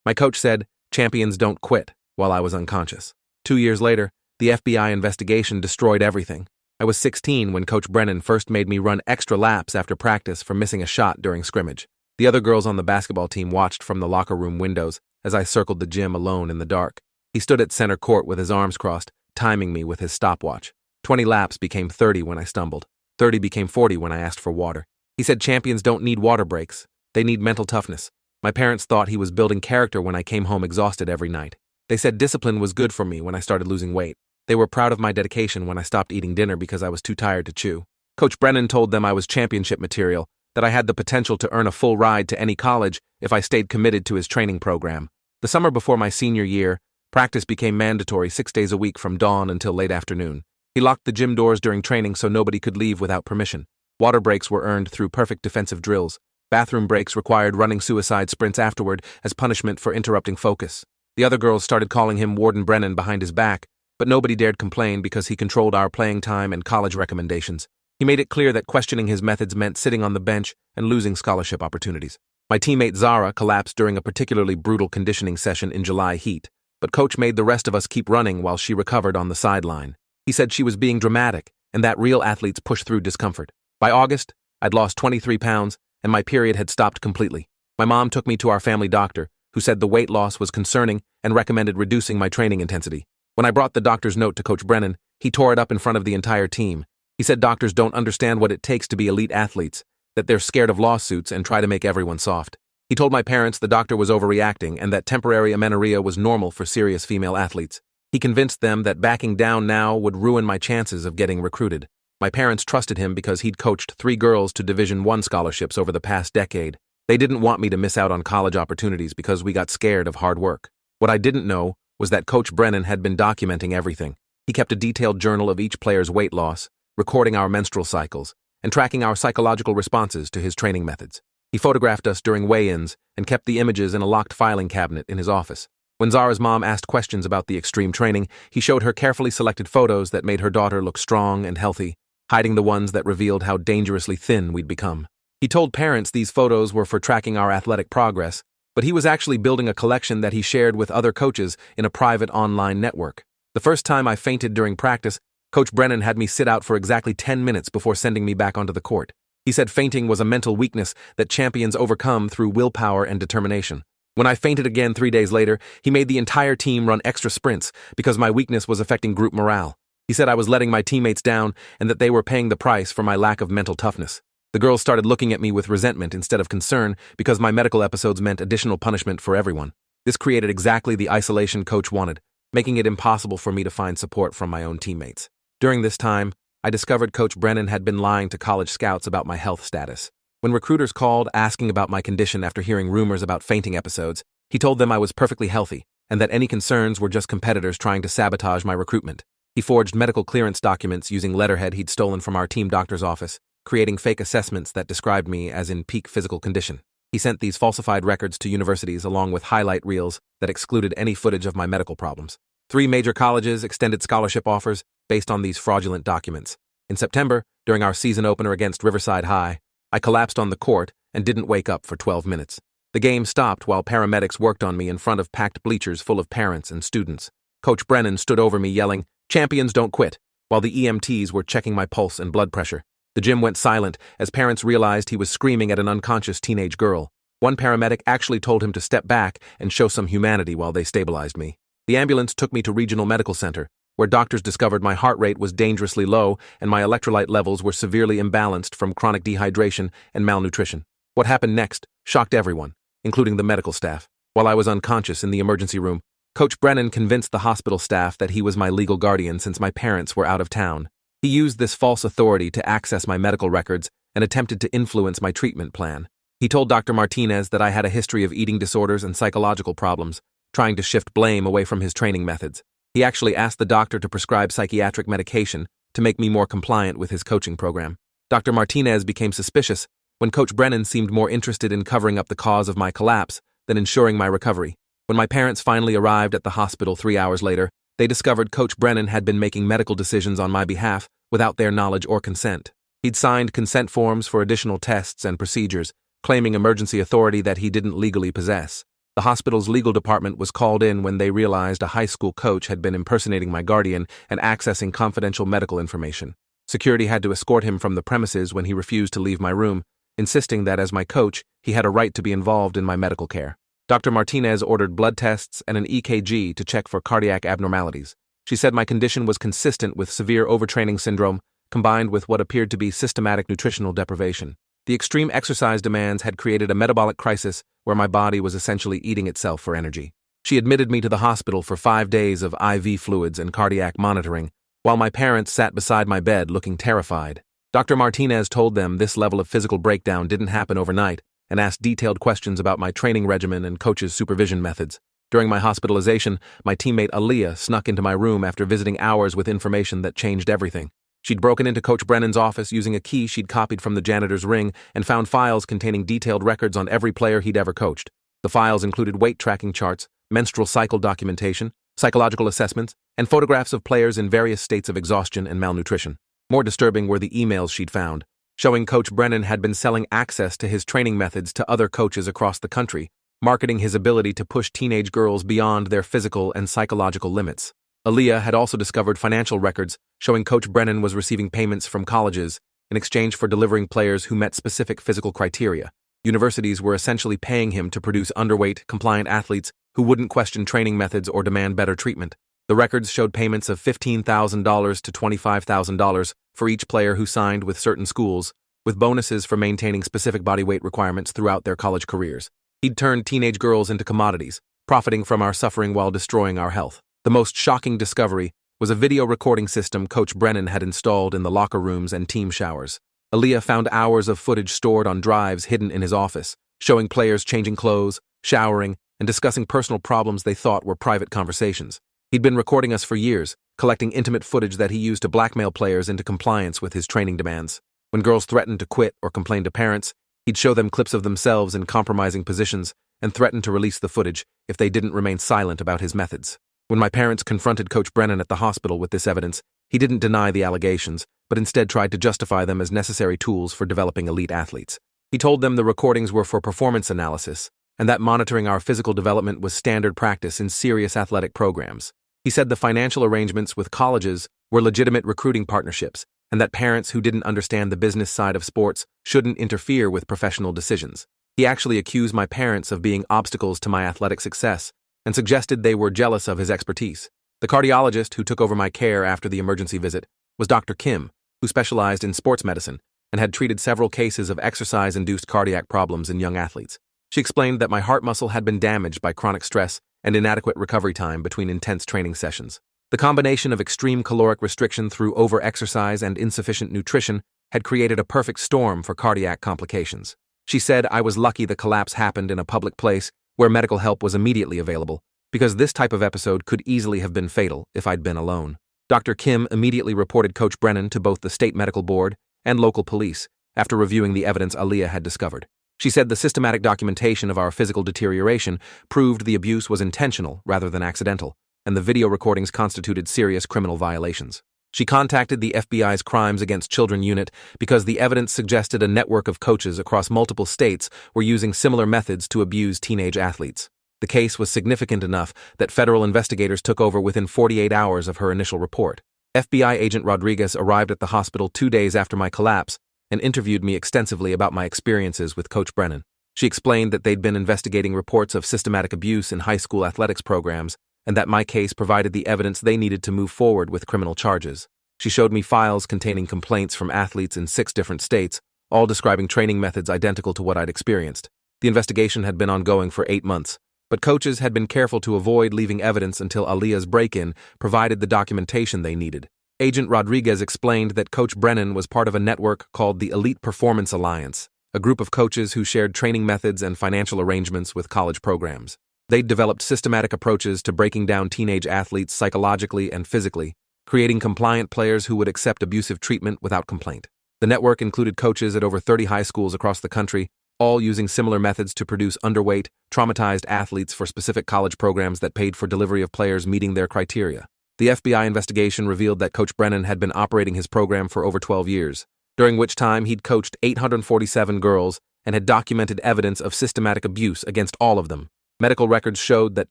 My coach said, "Champions don't quit," while I was unconscious. 2 years later, the FBI investigation destroyed everything. I was 16 when Coach Brennan first made me run extra laps after practice for missing a shot during scrimmage. The other girls on the basketball team watched from the locker room windows as I circled the gym alone in the dark. He stood at center court with his arms crossed, timing me with his stopwatch. 20 laps became 30 when I stumbled. 30 became 40 when I asked for water. He said champions don't need water breaks. They need mental toughness. My parents thought he was building character when I came home exhausted every night. They said discipline was good for me when I started losing weight. They were proud of my dedication when I stopped eating dinner because I was too tired to chew. Coach Brennan told them I was championship material, that I had the potential to earn a full ride to any college if I stayed committed to his training program. The summer before my senior year, practice became mandatory 6 days a week from dawn until late afternoon. He locked the gym doors during training so nobody could leave without permission. Water breaks were earned through perfect defensive drills. Bathroom breaks required running suicide sprints afterward as punishment for interrupting focus. The other girls started calling him Warden Brennan behind his back, but nobody dared complain because he controlled our playing time and college recommendations. He made it clear that questioning his methods meant sitting on the bench and losing scholarship opportunities. My teammate Zara collapsed during a particularly brutal conditioning session in July heat, but Coach made the rest of us keep running while she recovered on the sideline. He said she was being dramatic and that real athletes push through discomfort. By August, I'd lost 23 pounds and my period had stopped completely. My mom took me to our family doctor, who said the weight loss was concerning and recommended reducing my training intensity. When I brought the doctor's note to Coach Brennan, he tore it up in front of the entire team. He said doctors don't understand what it takes to be elite athletes, that they're scared of lawsuits and try to make everyone soft. He told my parents the doctor was overreacting and that temporary amenorrhea was normal for serious female athletes. He convinced them that backing down now would ruin my chances of getting recruited. My parents trusted him because he'd coached 3 girls to Division I scholarships over the past decade. They didn't want me to miss out on college opportunities because we got scared of hard work. What I didn't know was that Coach Brennan had been documenting everything. He kept a detailed journal of each player's weight loss, recording our menstrual cycles, and tracking our psychological responses to his training methods. He photographed us during weigh-ins and kept the images in a locked filing cabinet in his office. When Zara's mom asked questions about the extreme training, he showed her carefully selected photos that made her daughter look strong and healthy, hiding the ones that revealed how dangerously thin we'd become. He told parents these photos were for tracking our athletic progress, but he was actually building a collection that he shared with other coaches in a private online network. The first time I fainted during practice, Coach Brennan had me sit out for exactly 10 minutes before sending me back onto the court. He said fainting was a mental weakness that champions overcome through willpower and determination. When I fainted again 3 days later, he made the entire team run extra sprints because my weakness was affecting group morale. He said I was letting my teammates down and that they were paying the price for my lack of mental toughness. The girls started looking at me with resentment instead of concern because my medical episodes meant additional punishment for everyone. This created exactly the isolation Coach wanted, making it impossible for me to find support from my own teammates. During this time, I discovered Coach Brennan had been lying to college scouts about my health status. When recruiters called asking about my condition after hearing rumors about fainting episodes, he told them I was perfectly healthy and that any concerns were just competitors trying to sabotage my recruitment. He forged medical clearance documents using letterhead he'd stolen from our team doctor's office, creating fake assessments that described me as in peak physical condition. He sent these falsified records to universities along with highlight reels that excluded any footage of my medical problems. 3 major colleges extended scholarship offers based on these fraudulent documents. In September, during our season opener against Riverside High, I collapsed on the court and didn't wake up for 12 minutes. The game stopped while paramedics worked on me in front of packed bleachers full of parents and students. Coach Brennan stood over me yelling, "Champions don't quit," while the EMTs were checking my pulse and blood pressure. The gym went silent as parents realized he was screaming at an unconscious teenage girl. One paramedic actually told him to step back and show some humanity while they stabilized me. The ambulance took me to Regional Medical Center, where doctors discovered my heart rate was dangerously low and my electrolyte levels were severely imbalanced from chronic dehydration and malnutrition. What happened next shocked everyone, including the medical staff. While I was unconscious in the emergency room, Coach Brennan convinced the hospital staff that he was my legal guardian since my parents were out of town. He used this false authority to access my medical records and attempted to influence my treatment plan. He told Dr. Martinez that I had a history of eating disorders and psychological problems, trying to shift blame away from his training methods. He actually asked the doctor to prescribe psychiatric medication to make me more compliant with his coaching program. Dr. Martinez became suspicious when Coach Brennan seemed more interested in covering up the cause of my collapse than ensuring my recovery. When my parents finally arrived at the hospital 3 hours later, they discovered Coach Brennan had been making medical decisions on my behalf without their knowledge or consent. He'd signed consent forms for additional tests and procedures, claiming emergency authority that he didn't legally possess. The hospital's legal department was called in when they realized a high school coach had been impersonating my guardian and accessing confidential medical information. Security had to escort him from the premises when he refused to leave my room, insisting that as my coach, he had a right to be involved in my medical care. Dr. Martinez ordered blood tests and an EKG to check for cardiac abnormalities. She said my condition was consistent with severe overtraining syndrome, combined with what appeared to be systematic nutritional deprivation. The extreme exercise demands had created a metabolic crisis where my body was essentially eating itself for energy. She admitted me to the hospital for 5 days of IV fluids and cardiac monitoring, while my parents sat beside my bed looking terrified. Dr. Martinez told them this level of physical breakdown didn't happen overnight and asked detailed questions about my training regimen and coach's supervision methods. During my hospitalization, my teammate Aaliyah snuck into my room after visiting hours with information that changed everything. She'd broken into Coach Brennan's office using a key she'd copied from the janitor's ring and found files containing detailed records on every player he'd ever coached. The files included weight tracking charts, menstrual cycle documentation, psychological assessments, and photographs of players in various states of exhaustion and malnutrition. More disturbing were the emails she'd found, showing Coach Brennan had been selling access to his training methods to other coaches across the country, marketing his ability to push teenage girls beyond their physical and psychological limits. Aaliyah had also discovered financial records showing Coach Brennan was receiving payments from colleges in exchange for delivering players who met specific physical criteria. Universities were essentially paying him to produce underweight, compliant athletes who wouldn't question training methods or demand better treatment. The records showed payments of $15,000 to $25,000 for each player who signed with certain schools, with bonuses for maintaining specific body weight requirements throughout their college careers. He'd turned teenage girls into commodities, profiting from our suffering while destroying our health. The most shocking discovery was a video recording system Coach Brennan had installed in the locker rooms and team showers. Aaliyah found hours of footage stored on drives hidden in his office, showing players changing clothes, showering, and discussing personal problems they thought were private conversations. He'd been recording us for years, collecting intimate footage that he used to blackmail players into compliance with his training demands. When girls threatened to quit or complained to parents, he'd show them clips of themselves in compromising positions and threaten to release the footage if they didn't remain silent about his methods. When my parents confronted Coach Brennan at the hospital with this evidence, he didn't deny the allegations, but instead tried to justify them as necessary tools for developing elite athletes. He told them the recordings were for performance analysis, and that monitoring our physical development was standard practice in serious athletic programs. He said the financial arrangements with colleges were legitimate recruiting partnerships, and that parents who didn't understand the business side of sports shouldn't interfere with professional decisions. He actually accused my parents of being obstacles to my athletic success, and suggested they were jealous of his expertise. The cardiologist who took over my care after the emergency visit was Dr. Kim, who specialized in sports medicine and had treated several cases of exercise-induced cardiac problems in young athletes. She explained that my heart muscle had been damaged by chronic stress and inadequate recovery time between intense training sessions. The combination of extreme caloric restriction through over-exercise and insufficient nutrition had created a perfect storm for cardiac complications. She said I was lucky the collapse happened in a public place where medical help was immediately available, because this type of episode could easily have been fatal if I'd been alone. Dr. Kim immediately reported Coach Brennan to both the state medical board and local police after reviewing the evidence Aaliyah had discovered. She said the systematic documentation of our physical deterioration proved the abuse was intentional rather than accidental, and the video recordings constituted serious criminal violations. She contacted the FBI's Crimes Against Children unit because the evidence suggested a network of coaches across multiple states were using similar methods to abuse teenage athletes. The case was significant enough that federal investigators took over within 48 hours of her initial report. FBI agent Rodriguez arrived at the hospital 2 days after my collapse and interviewed me extensively about my experiences with Coach Brennan. She explained that they'd been investigating reports of systematic abuse in high school athletics programs and that my case provided the evidence they needed to move forward with criminal charges. She showed me files containing complaints from athletes in 6 different states, all describing training methods identical to what I'd experienced. The investigation had been ongoing for 8 months, but coaches had been careful to avoid leaving evidence until Aaliyah's break-in provided the documentation they needed. Agent Rodriguez explained that Coach Brennan was part of a network called the Elite Performance Alliance, a group of coaches who shared training methods and financial arrangements with college programs. They'd developed systematic approaches to breaking down teenage athletes psychologically and physically, creating compliant players who would accept abusive treatment without complaint. The network included coaches at over 30 high schools across the country, all using similar methods to produce underweight, traumatized athletes for specific college programs that paid for delivery of players meeting their criteria. The FBI investigation revealed that Coach Brennan had been operating his program for over 12 years, during which time he'd coached 847 girls and had documented evidence of systematic abuse against all of them. Medical records showed that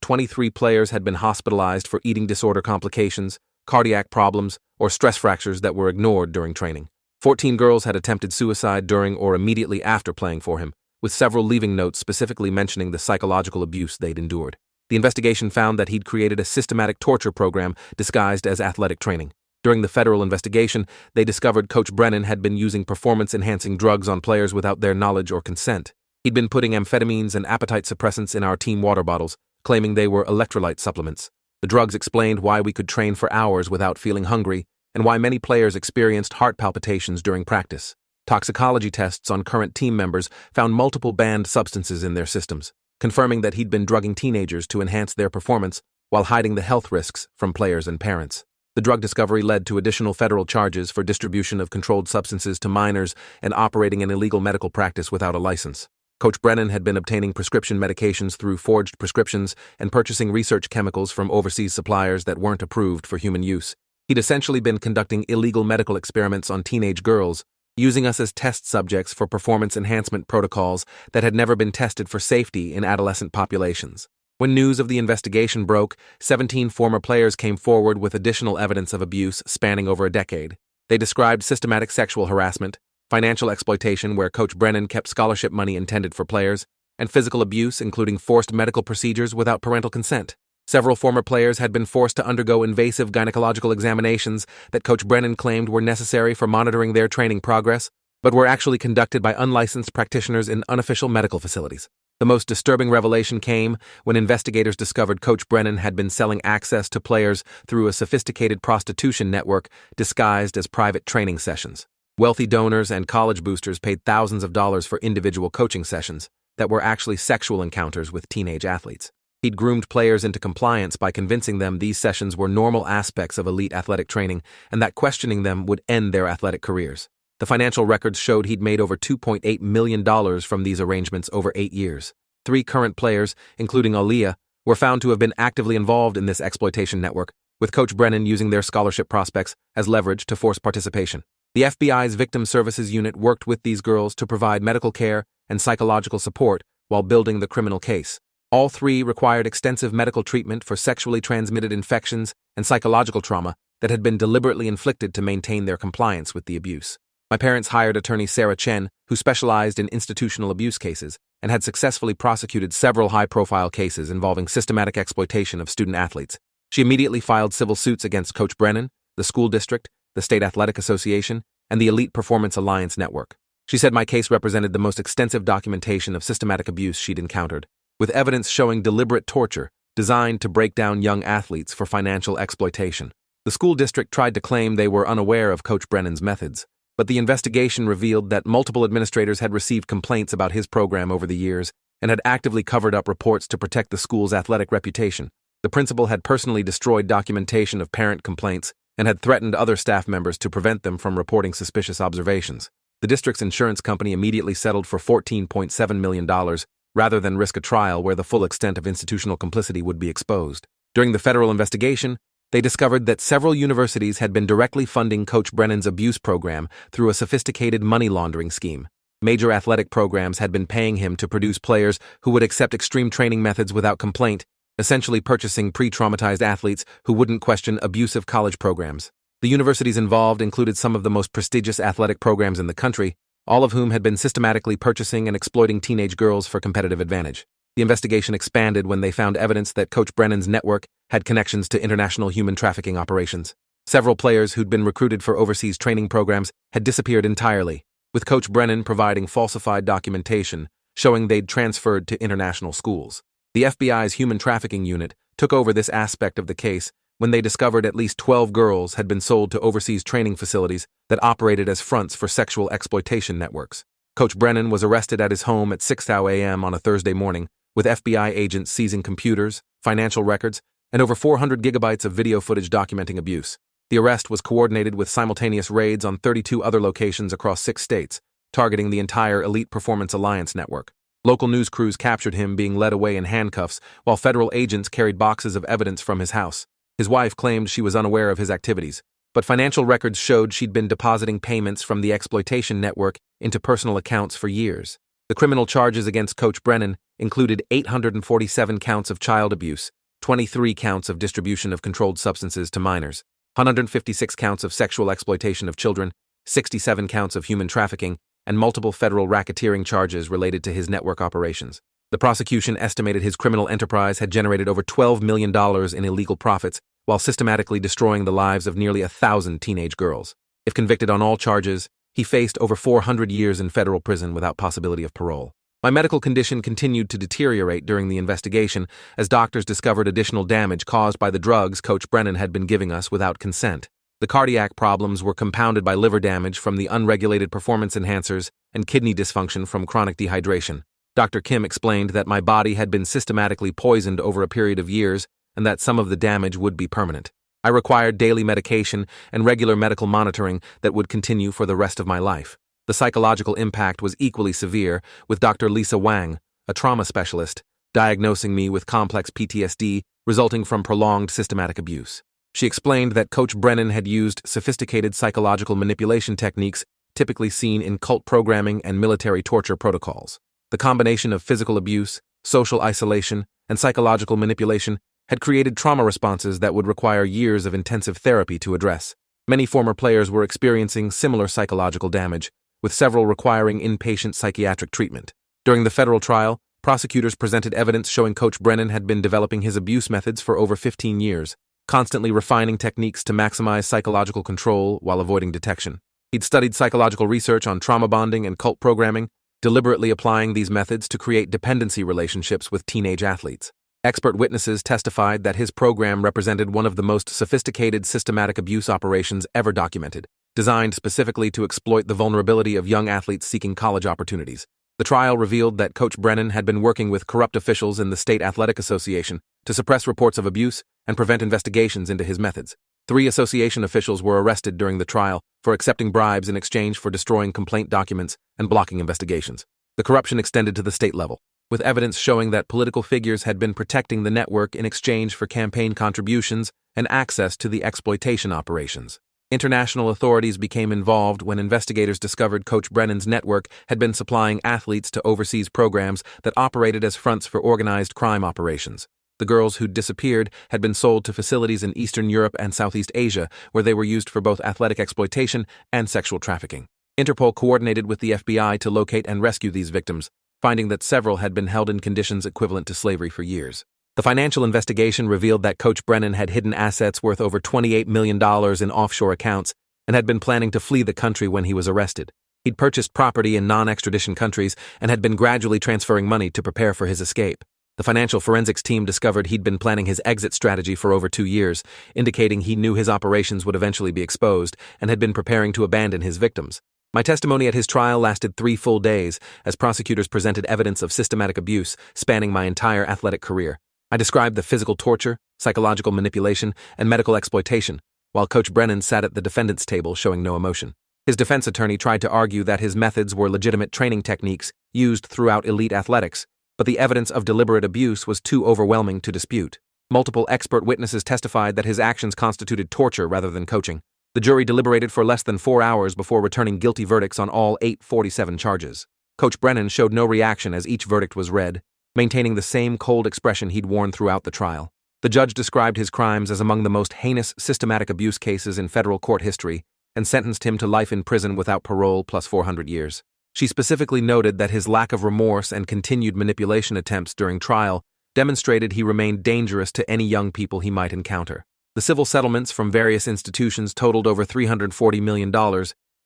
23 players had been hospitalized for eating disorder complications, cardiac problems, or stress fractures that were ignored during training. 14 girls had attempted suicide during or immediately after playing for him, with several leaving notes specifically mentioning the psychological abuse they'd endured. The investigation found that he'd created a systematic torture program disguised as athletic training. During the federal investigation, they discovered Coach Brennan had been using performance-enhancing drugs on players without their knowledge or consent. He'd been putting amphetamines and appetite suppressants in our team water bottles, claiming they were electrolyte supplements. The drugs explained why we could train for hours without feeling hungry, and why many players experienced heart palpitations during practice. Toxicology tests on current team members found multiple banned substances in their systems, confirming that he'd been drugging teenagers to enhance their performance while hiding the health risks from players and parents. The drug discovery led to additional federal charges for distribution of controlled substances to minors and operating an illegal medical practice without a license. Coach Brennan had been obtaining prescription medications through forged prescriptions and purchasing research chemicals from overseas suppliers that weren't approved for human use. He'd essentially been conducting illegal medical experiments on teenage girls, using us as test subjects for performance enhancement protocols that had never been tested for safety in adolescent populations. When news of the investigation broke, 17 former players came forward with additional evidence of abuse spanning over a decade. They described systematic sexual harassment, financial exploitation where Coach Brennan kept scholarship money intended for players, and physical abuse including forced medical procedures without parental consent. Several former players had been forced to undergo invasive gynecological examinations that Coach Brennan claimed were necessary for monitoring their training progress, but were actually conducted by unlicensed practitioners in unofficial medical facilities. The most disturbing revelation came when investigators discovered Coach Brennan had been selling access to players through a sophisticated prostitution network disguised as private training sessions. Wealthy donors and college boosters paid thousands of dollars for individual coaching sessions that were actually sexual encounters with teenage athletes. He'd groomed players into compliance by convincing them these sessions were normal aspects of elite athletic training and that questioning them would end their athletic careers. The financial records showed he'd made over $2.8 million from these arrangements over 8 years. 3 current players, including Aaliyah, were found to have been actively involved in this exploitation network, with Coach Brennan using their scholarship prospects as leverage to force participation. The FBI's Victim Services Unit worked with these girls to provide medical care and psychological support while building the criminal case. All 3 required extensive medical treatment for sexually transmitted infections and psychological trauma that had been deliberately inflicted to maintain their compliance with the abuse. My parents hired attorney Sarah Chen, who specialized in institutional abuse cases and had successfully prosecuted several high-profile cases involving systematic exploitation of student athletes. She immediately filed civil suits against Coach Brennan, the school district, the State Athletic Association, and the Elite Performance Alliance Network. She said my case represented the most extensive documentation of systematic abuse she'd encountered, with evidence showing deliberate torture designed to break down young athletes for financial exploitation. The school district tried to claim they were unaware of Coach Brennan's methods, but the investigation revealed that multiple administrators had received complaints about his program over the years and had actively covered up reports to protect the school's athletic reputation. The principal had personally destroyed documentation of parent complaints and had threatened other staff members to prevent them from reporting suspicious observations. The district's insurance company immediately settled for $14.7 million rather than risk a trial where the full extent of institutional complicity would be exposed. During the federal investigation, they discovered that several universities had been directly funding Coach Brennan's abuse program through a sophisticated money laundering scheme. Major athletic programs had been paying him to produce players who would accept extreme training methods without complaint, essentially purchasing pre-traumatized athletes who wouldn't question abusive college programs. The universities involved included some of the most prestigious athletic programs in the country, all of whom had been systematically purchasing and exploiting teenage girls for competitive advantage. The investigation expanded when they found evidence that Coach Brennan's network had connections to international human trafficking operations. Several players who'd been recruited for overseas training programs had disappeared entirely, with Coach Brennan providing falsified documentation showing they'd transferred to international schools. The FBI's Human Trafficking Unit took over this aspect of the case when they discovered at least 12 girls had been sold to overseas training facilities that operated as fronts for sexual exploitation networks. Coach Brennan was arrested at his home at 6 a.m. on a Thursday morning, with FBI agents seizing computers, financial records, and over 400 gigabytes of video footage documenting abuse. The arrest was coordinated with simultaneous raids on 32 other locations across 6 states, targeting the entire Elite Performance Alliance network. Local news crews captured him being led away in handcuffs, while federal agents carried boxes of evidence from his house. His wife claimed she was unaware of his activities, but financial records showed she'd been depositing payments from the exploitation network into personal accounts for years. The criminal charges against Coach Brennan included 847 counts of child abuse, 23 counts of distribution of controlled substances to minors, 156 counts of sexual exploitation of children, 67 counts of human trafficking, and multiple federal racketeering charges related to his network operations. The prosecution estimated his criminal enterprise had generated over $12 million in illegal profits while systematically destroying the lives of nearly 1,000 teenage girls. If convicted on all charges, he faced over 400 years in federal prison without possibility of parole. My medical condition continued to deteriorate during the investigation as doctors discovered additional damage caused by the drugs Coach Brennan had been giving us without consent. The cardiac problems were compounded by liver damage from the unregulated performance enhancers and kidney dysfunction from chronic dehydration. Dr. Kim explained that my body had been systematically poisoned over a period of years and that some of the damage would be permanent. I required daily medication and regular medical monitoring that would continue for the rest of my life. The psychological impact was equally severe, with Dr. Lisa Wang, a trauma specialist, diagnosing me with complex PTSD resulting from prolonged systematic abuse. She explained that Coach Brennan had used sophisticated psychological manipulation techniques typically seen in cult programming and military torture protocols. The combination of physical abuse, social isolation, and psychological manipulation had created trauma responses that would require years of intensive therapy to address. Many former players were experiencing similar psychological damage, with several requiring inpatient psychiatric treatment. During the federal trial, prosecutors presented evidence showing Coach Brennan had been developing his abuse methods for over 15 years, constantly refining techniques to maximize psychological control while avoiding detection. He'd studied psychological research on trauma bonding and cult programming, deliberately applying these methods to create dependency relationships with teenage athletes. Expert witnesses testified that his program represented one of the most sophisticated systematic abuse operations ever documented, designed specifically to exploit the vulnerability of young athletes seeking college opportunities. The trial revealed that Coach Brennan had been working with corrupt officials in the State Athletic Association to suppress reports of abuse and prevent investigations into his methods. 3 association officials were arrested during the trial for accepting bribes in exchange for destroying complaint documents and blocking investigations. The corruption extended to the state level, with evidence showing that political figures had been protecting the network in exchange for campaign contributions and access to the exploitation operations. International authorities became involved when investigators discovered Coach Brennan's network had been supplying athletes to overseas programs that operated as fronts for organized crime operations. The girls who'd disappeared had been sold to facilities in Eastern Europe and Southeast Asia, where they were used for both athletic exploitation and sexual trafficking. Interpol coordinated with the FBI to locate and rescue these victims, finding that several had been held in conditions equivalent to slavery for years. The financial investigation revealed that Coach Brennan had hidden assets worth over $28 million in offshore accounts and had been planning to flee the country when he was arrested. He'd purchased property in non-extradition countries and had been gradually transferring money to prepare for his escape. The financial forensics team discovered he'd been planning his exit strategy for over 2 years, indicating he knew his operations would eventually be exposed and had been preparing to abandon his victims. My testimony at his trial lasted 3 full days as prosecutors presented evidence of systematic abuse spanning my entire athletic career. I described the physical torture, psychological manipulation, and medical exploitation, while Coach Brennan sat at the defendant's table showing no emotion. His defense attorney tried to argue that his methods were legitimate training techniques used throughout elite athletics, but the evidence of deliberate abuse was too overwhelming to dispute. Multiple expert witnesses testified that his actions constituted torture rather than coaching. The jury deliberated for less than 4 hours before returning guilty verdicts on all 847 charges. Coach Brennan showed no reaction as each verdict was read, maintaining the same cold expression he'd worn throughout the trial. The judge described his crimes as among the most heinous systematic abuse cases in federal court history and sentenced him to life in prison without parole plus 400 years. She specifically noted that his lack of remorse and continued manipulation attempts during trial demonstrated he remained dangerous to any young people he might encounter. The civil settlements from various institutions totaled over $340 million,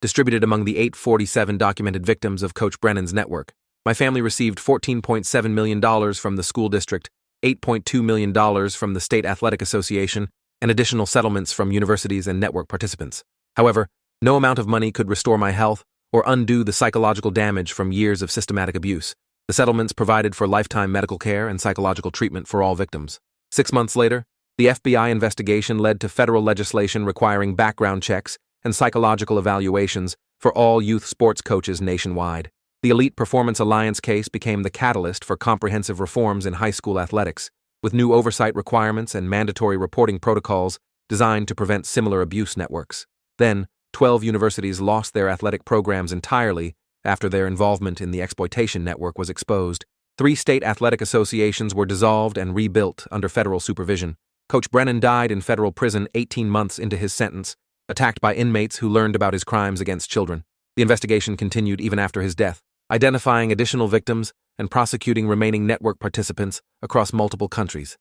distributed among the 847 documented victims of Coach Brennan's network. My family received $14.7 million from the school district, $8.2 million from the State Athletic Association, and additional settlements from universities and network participants. However, no amount of money could restore my health or undo the psychological damage from years of systematic abuse. The settlements provided for lifetime medical care and psychological treatment for all victims. 6 months later, the FBI investigation led to federal legislation requiring background checks and psychological evaluations for all youth sports coaches nationwide. The Elite Performance Alliance case became the catalyst for comprehensive reforms in high school athletics, with new oversight requirements and mandatory reporting protocols designed to prevent similar abuse networks. Then, 12 universities lost their athletic programs entirely after their involvement in the exploitation network was exposed. 3 state athletic associations were dissolved and rebuilt under federal supervision. Coach Brennan died in federal prison 18 months into his sentence, attacked by inmates who learned about his crimes against children. The investigation continued even after his death, identifying additional victims and prosecuting remaining network participants across multiple countries.